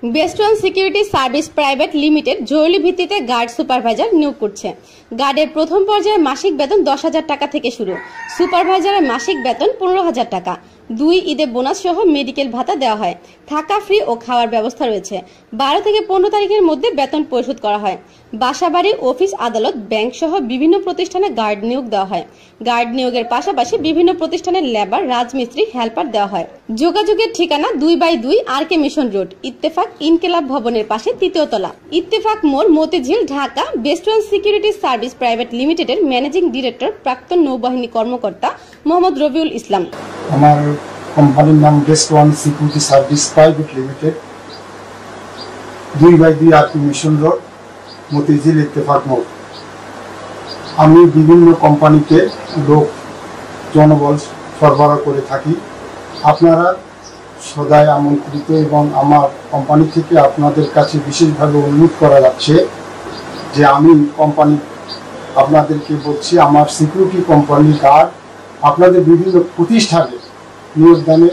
Best one security service private limited জরুরি ভিত্তিতে guard supervisor নিয়োগ করছে। গার্ডের প্রথম পর্যায়ে মাসিক বেতন 10,000 টাকা থেকে শুরু, সুপারভাইজারের মাসিক বেতন 15,000 টাকা। 2 ঈদে বোনাস সহ মেডিকেল ভাতা দেওয়া হয়। থাকা ফ্রি ও খাওয়ার ব্যবস্থা রয়েছে। 12 থেকে 15 তারিখের মধ্যে বেতন পরিশোধ করা হয়। বাসাবাড়ি, অফিস, আদালত, ব্যাংক সহ বিভিন্ন প্রতিষ্ঠানে গার্ড নিয়োগ দেওয়া হয়। গার্ড নিয়োগের পাশাপাশি বিভিন্ন প্রতিষ্ঠানের লেবার, রাজমিস্ত্রি, হেল্পার দেওয়া হয়। যোগাযোগের ঠিকানা 2/2 RK মিশন রোড, ইত্তেফাক ইনকিলাব ভবনের পাশে, 3য় তলা, ইত্তেফাক মোড়, Motijheel, Dhaka. Best one security service private লিমিটেডের ম্যানেজিং ডিরেক্টর, প্রাক্তন নৌবাহিনী কর্মকর্তা মোহাম্মদ রবিউল ইসলাম। আমার কোম্পানির নাম best one security service private limited, 2/2 RK mission road, Motijheel, Ittefaq মোড়। আমি বিভিন্ন কোম্পানিতে জনবল সরবরাহ করে থাকি। আপনারা সদাই আমন্ত্রিত এবং আমার কোম্পানি থেকে আপনাদের কাছে বিশেষভাবে অনুরোধ করা যাচ্ছে যে আমি আপনাদেরকে বলছি, আমার সিকিউরিটি কোম্পানি গার্ড আপনাদের বিভিন্ন প্রতিষ্ঠানে নিয়োগদানে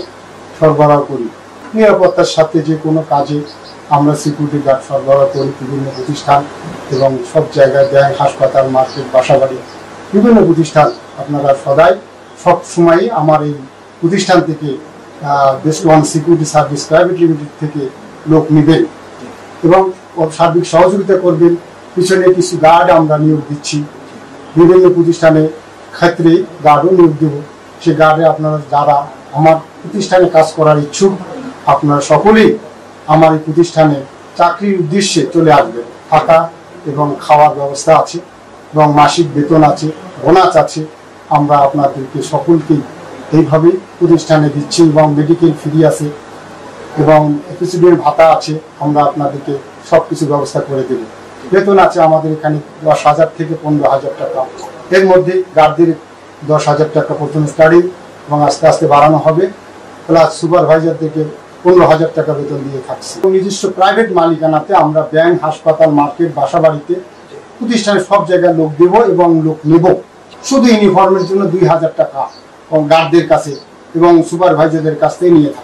সরবরাহ করি। নিরাপত্তার সাথে যে কোনো কাজে আমরা সিকিউরিটি গার্ড সরবরাহ করি বিভিন্ন প্রতিষ্ঠান এবং সব জায়গায়, ব্যাংক, হাসপাতাল, মার্কেট, বাসাবাড়ি, বিভিন্ন প্রতিষ্ঠান। আপনারা সব সময়ই আমার এই প্রতিষ্ঠান থেকে best one security service private limited থেকে লোক নেবেন এবং সার্বিক সহযোগিতা করবেন। পিছনে কিছু গার্ড আমরা নিয়োগ দিচ্ছি, বিভিন্ন প্রতিষ্ঠানে ক্ষেত্রে গার্ডও নিয়োগ দেব। সে গার্ডে আপনারা যারা আমার প্রতিষ্ঠানে কাজ করার ইচ্ছুক, আপনারা সকলেই আমার এই প্রতিষ্ঠানে চাকরির উদ্দেশ্যে চলে আসবেন। থাকা এবং খাওয়ার ব্যবস্থা আছে এবং মাসিক বেতন আছে, বোনাস আছে। আমরা আপনাদেরকে সকলকেই এইভাবেই প্রতিষ্ঠানে দিচ্ছি এবং মেডিকেল ফ্রি আছে এবং প্রেসিডেন্ট ভাতা আছে। আমরা আপনাদেরকে সব কিছু ব্যবস্থা করে দেব। বেতন আছে আমাদের এখানে 10,000 থেকে 15,000 টাকা। এর মধ্যে গার্ডদের 10,000 টাকা প্রথম স্টার্টিং এবং আস্তে আস্তে বাড়ানো হবে। প্লাস সুপারভাইজারদেরকে 15,000 টাকা বেতন দিয়ে থাকছে। নিজস্ব প্রাইভেট মালিকানাতে আমরা ব্যাংক, হাসপাতাল, মার্কেট, বাসাবাড়িতে, প্রতিষ্ঠানে সব জায়গায় লোক দেব এবং লোক নেব। শুধু ইউনিফর্মের জন্য 2,000 টাকা গার্ডদের কাছে এবং সুপারভাইজারদের কাছ থেকে নিয়ে থাকবে।